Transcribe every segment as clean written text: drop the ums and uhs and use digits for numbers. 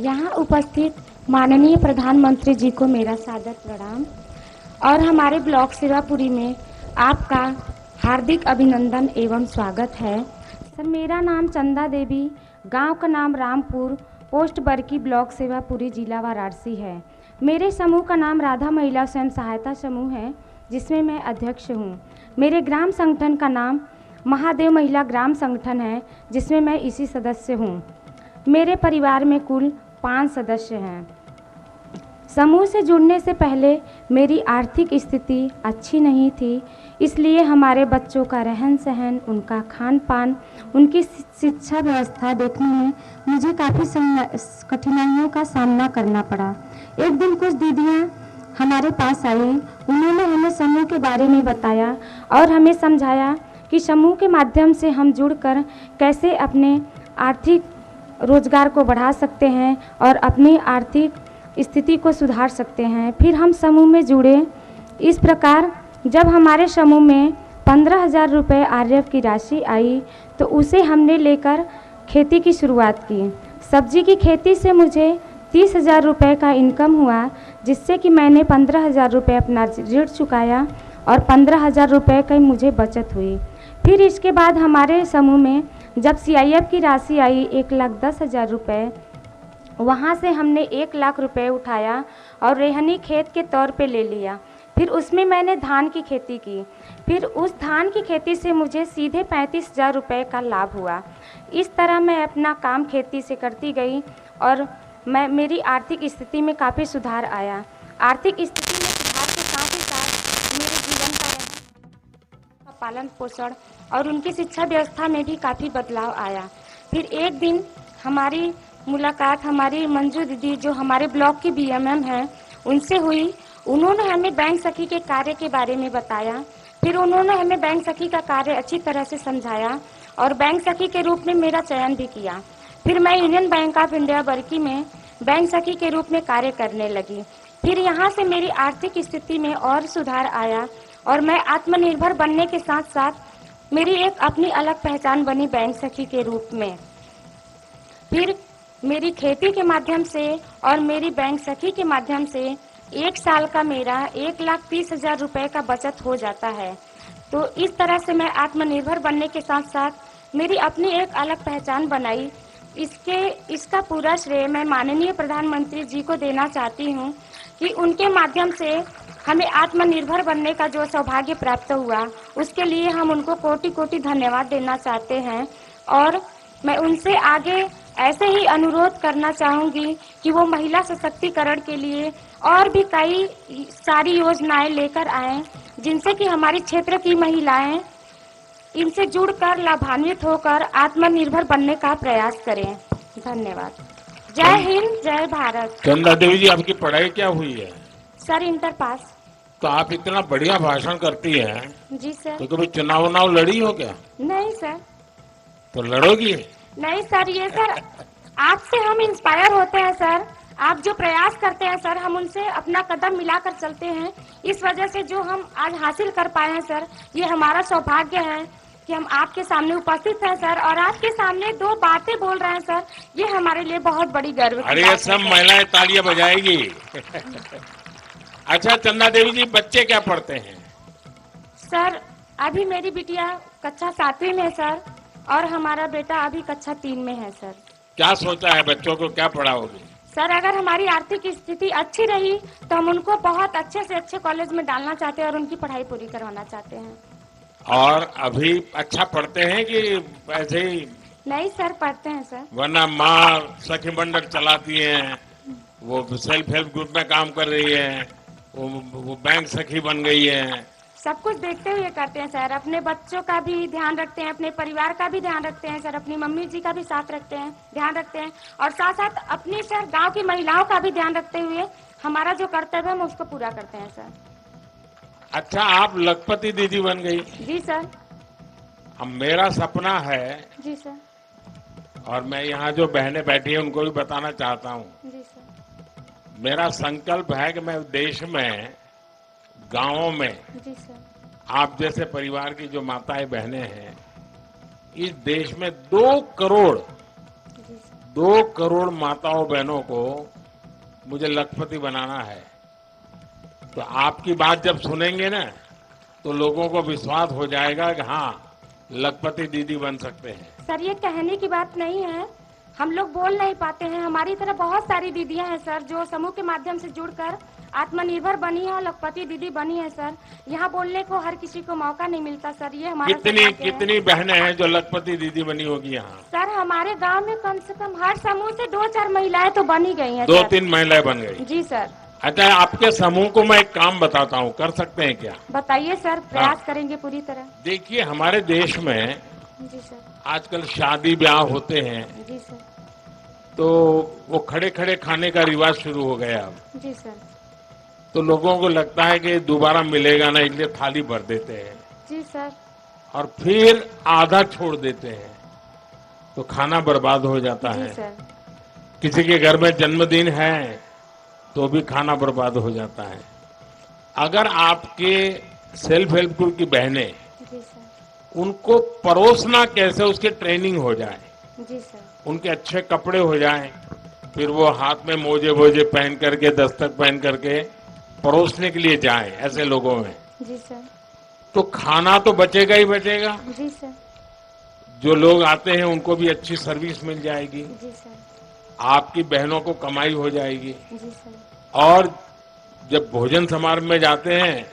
यहाँ उपस्थित माननीय प्रधानमंत्री जी को मेरा सादर प्रणाम और हमारे ब्लॉक सेवापुरी में आपका हार्दिक अभिनंदन एवं स्वागत है। सर, मेरा नाम चंदा देवी, गांव का नाम रामपुर, पोस्ट बरकी, ब्लॉक सेवापुरी, जिला वाराणसी है। मेरे समूह का नाम राधा महिला स्वयं सहायता समूह है, जिसमें मैं अध्यक्ष हूँ। मेरे ग्राम संगठन का नाम महादेव महिला ग्राम संगठन है, जिसमें मैं इसी सदस्य हूँ। मेरे परिवार में कुल 5 सदस्य हैं। समूह से जुड़ने से पहले मेरी आर्थिक स्थिति अच्छी नहीं थी, इसलिए हमारे बच्चों का रहन सहन, उनका खान पान, उनकी शिक्षा व्यवस्था देखने में मुझे काफ़ी कठिनाइयों का सामना करना पड़ा। एक दिन कुछ दीदियाँ हमारे पास आई, उन्होंने हमें समूह के बारे में बताया और हमें समझाया कि समूह के माध्यम से हम जुड़कर कैसे अपने आर्थिक रोजगार को बढ़ा सकते हैं और अपनी आर्थिक स्थिति को सुधार सकते हैं। फिर हम समूह में जुड़े। इस प्रकार जब हमारे समूह में 15,000 रुपये आरएफ की राशि आई तो उसे हमने लेकर खेती की शुरुआत की। सब्जी की खेती से मुझे 30,000 रुपये का इनकम हुआ, जिससे कि मैंने 15,000 रुपये अपना ऋण चुकाया और 15,000 रुपये की मुझे बचत हुई। फिर इसके बाद हमारे समूह में जब सीआईएफ की राशि आई 1,10,000 रुपये, वहाँ से हमने 1 लाख रुपये उठाया और रेहनी खेत के तौर पे ले लिया। फिर उसमें मैंने धान की खेती की। फिर उस धान की खेती से मुझे सीधे 35,000 रुपये का लाभ हुआ। इस तरह मैं अपना काम खेती से करती गई और मेरी आर्थिक स्थिति में काफ़ी सुधार आया। आर्थिक स्थिति में सुधार के साथ ही साथ मेरे जीवन का पालन पोषण और उनकी शिक्षा व्यवस्था में भी काफ़ी बदलाव आया। फिर एक दिन हमारी मुलाकात हमारी मंजू दीदी, जो हमारे ब्लॉक की बीएमएम हैं, उनसे हुई। उन्होंने हमें बैंक सखी के कार्य के बारे में बताया। फिर उन्होंने हमें बैंक सखी का कार्य अच्छी तरह से समझाया और बैंक सखी के रूप में मेरा चयन भी किया। फिर मैं यूनियन बैंक ऑफ इंडिया बरकी में बैंक सखी के रूप में कार्य करने लगी। फिर यहाँ से मेरी आर्थिक स्थिति में और सुधार आया और मैं आत्मनिर्भर बनने के साथ साथ मेरी एक अपनी अलग पहचान बनी बैंक सखी के रूप में। फिर मेरी खेती के माध्यम से और मेरी बैंक सखी के माध्यम से 1 साल का मेरा 1,30,000 रुपये का बचत हो जाता है। तो इस तरह से मैं आत्मनिर्भर बनने के साथ साथ मेरी अपनी एक अलग पहचान बनाई। इसका पूरा श्रेय मैं माननीय प्रधानमंत्री जी को देना चाहती हूँ कि उनके माध्यम से हमें आत्मनिर्भर बनने का जो सौभाग्य प्राप्त हुआ, उसके लिए हम उनको कोटि कोटि धन्यवाद देना चाहते हैं। और मैं उनसे आगे ऐसे ही अनुरोध करना चाहूँगी कि वो महिला सशक्तिकरण के लिए और भी कई सारी योजनाएं लेकर आएं, जिनसे कि हमारे क्षेत्र की महिलाएं इनसे जुड़कर लाभान्वित होकर आत्मनिर्भर बनने का प्रयास करें। धन्यवाद। जय हिंद, जय भारत। चंदा देवी जी, आपकी पढ़ाई क्या हुई है? Sir, inter pass. तो आप इतना बढ़िया भाषण करती हैं। जी सर। तो कभी चुनाव लड़ी हो क्या? नहीं सर। तो लड़ोगी? नहीं सर, ये सर आपसे हम इंस्पायर होते हैं सर। आप जो प्रयास करते हैं सर, हम उनसे अपना कदम मिलाकर चलते हैं। इस वजह से जो हम आज हासिल कर पाए हैं सर, ये हमारा सौभाग्य है कि हम आपके सामने उपस्थित हैं सर और आपके सामने 2 बातें बोल रहे हैं सर। ये हमारे लिए बहुत बड़ी गर्व की बात है। अरे सब महिलाएं तालियां बजाएगी। अच्छा चंदा देवी जी, बच्चे क्या पढ़ते हैं? सर, अभी मेरी बिटिया कक्षा 7वीं में है सर और हमारा बेटा अभी कक्षा 3 में है सर। क्या सोचा है, बच्चों को क्या पढ़ाओगे? सर, अगर हमारी आर्थिक स्थिति अच्छी रही तो हम उनको बहुत अच्छे से अच्छे कॉलेज में डालना चाहते हैं और उनकी पढ़ाई पूरी करवाना चाहते हैं। और अभी अच्छा पढ़ते हैं कि ऐसे ही? नहीं सर, पढ़ते हैं सर। वरना माँ सखी मंडल चलाती है, वो सेल्फ हेल्प ग्रुप में काम कर रही है, वो बैंक सखी बन गई है। सब कुछ देखते हुए करते हैं सर। अपने बच्चों का भी ध्यान रखते हैं, अपने परिवार का भी ध्यान रखते हैं सर, अपनी मम्मी जी का भी साथ रखते हैं, ध्यान रखते हैं और साथ साथ अपनी सर गांव की महिलाओं का भी ध्यान रखते हुए हमारा जो कर्तव्य है हम उसको पूरा करते हैं सर। अच्छा, आप लखपति दीदी बन गई? जी सर। अब मेरा सपना है। जी सर। और मैं यहाँ जो बहनें बैठी हैं उनको भी बताना चाहता हूँ। जी सर। मेरा संकल्प है कि मैं देश में गांवों में जी सर, आप जैसे परिवार की जो माताएं बहनें हैं, इस देश में 2 करोड़ 2 करोड़ माताओं बहनों को मुझे लखपति बनाना है। तो आपकी बात जब सुनेंगे ना तो लोगों को विश्वास हो जाएगा कि हाँ, लखपति दीदी बन सकते हैं। सर ये कहने की बात नहीं है, हम लोग बोल नहीं पाते हैं। हमारी तरह बहुत सारी दीदियां हैं सर जो समूह के माध्यम से जुड़कर आत्मनिर्भर बनी है और लखपति दीदी बनी है सर। यहाँ बोलने को हर किसी को मौका नहीं मिलता सर, ये हमारा कितनी बहनें हैं जो लखपति दीदी बनी होगी यहाँ? सर हमारे गांव में कम से कम हर समूह से 2-4 महिलाएं तो बनी गई हैं। 2-3 महिलाएं बन गई? जी सर। अच्छा, आपके समूह को मैं एक काम बताता हूँ, कर सकते हैं क्या? बताइए सर, प्रयास करेंगे पूरी तरह। देखिए, हमारे देश में जी सर आजकल शादी ब्याह होते हैं। जी सर। तो वो खड़े खड़े खाने का रिवाज शुरू हो गया अब। जी सर। तो लोगों को लगता है कि दोबारा मिलेगा ना, इसलिए थाली भर देते हैं। जी सर। और फिर आधा छोड़ देते हैं, तो खाना बर्बाद हो जाता जी है। सर। किसी के घर में जन्मदिन है तो भी खाना बर्बाद हो जाता है। अगर आपके सेल्फ हेल्प ग्रुप की बहनें, जी सर। उनको परोसना कैसे उसकी ट्रेनिंग हो जाए, जी सर। उनके अच्छे कपड़े हो जाएं, फिर वो हाथ में मोजे वोजे पहन करके, दस्तक पहन करके परोसने के लिए जाएं ऐसे लोगों में, जी सर। तो खाना तो बचेगा ही बचेगा। जी सर। जो लोग आते हैं उनको भी अच्छी सर्विस मिल जाएगी, जी सर। आपकी बहनों को कमाई हो जाएगी। जी सर। और जब भोजन समारोह में जाते हैं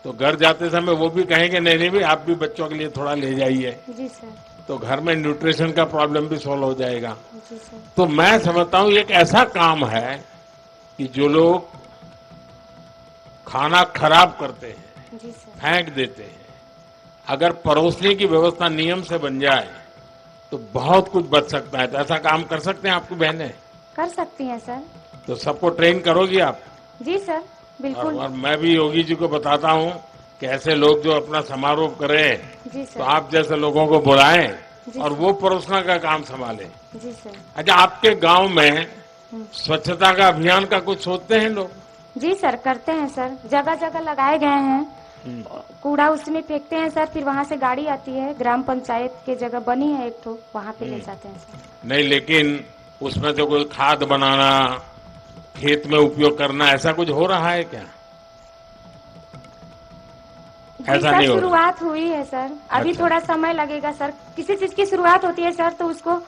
तो घर जाते समय वो भी कहेंगे नहीं नहीं भाई, आप भी बच्चों के लिए थोड़ा ले जाइए। जी सर। तो घर में न्यूट्रिशन का प्रॉब्लम भी सॉल्व हो जाएगा। जी सर। तो मैं समझता हूँ एक ऐसा काम है कि जो लोग खाना खराब करते हैं, जी सर। फेंक देते हैं, अगर परोसने की व्यवस्था नियम से बन जाए तो बहुत कुछ बच सकता है। तो ऐसा काम कर सकते हैं आपकी बहनें? कर सकती हैं सर। तो सबको ट्रेन करोगी आप? जी सर, बिल्कुल। और मैं भी योगी जी को बताता हूँ कि ऐसे लोग जो अपना समारोह करें जी सर। तो आप जैसे लोगों को बुलाएं जी और सर। वो परोसना का काम संभालें। जी सर। अच्छा, आपके गांव में स्वच्छता का अभियान का कुछ सोचते हैं लोग? जी सर, करते हैं सर, जगह जगह लगाए गए हैं। कूड़ा उसमें फेंकते हैं सर, फिर वहाँ से गाड़ी आती है, ग्राम पंचायत के जगह बनी है एक तो, वहाँ पे ले जाते हैं सर। नहीं, लेकिन उसमें से कोई खाद बनाना, खेत में उपयोग करना, ऐसा कुछ हो रहा है क्या? ऐसा नहीं हो रहा? शुरुआत हुई है सर, अभी अच्छा। थोड़ा समय लगेगा सर। किसी चीज की शुरुआत होती है सर तो उसको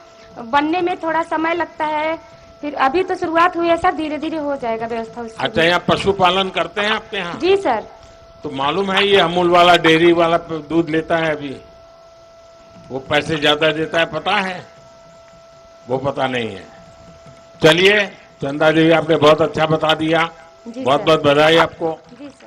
बनने में थोड़ा समय लगता है, फिर अभी तो शुरुआत हुई है सर, धीरे धीरे हो जाएगा व्यवस्था उसकी। अच्छा, यहाँ पशुपालन करते हैं आपके यहाँ? जी सर। तो मालूम है ये अमूल वाला डेयरी वाला दूध लेता है अभी, वो पैसे ज्यादा देता है, पता है? वो पता नहीं है। चलिए चंदा देवी, आपने बहुत अच्छा बता दिया, जी बहुत सर। बहुत बधाई आपको। जी सर।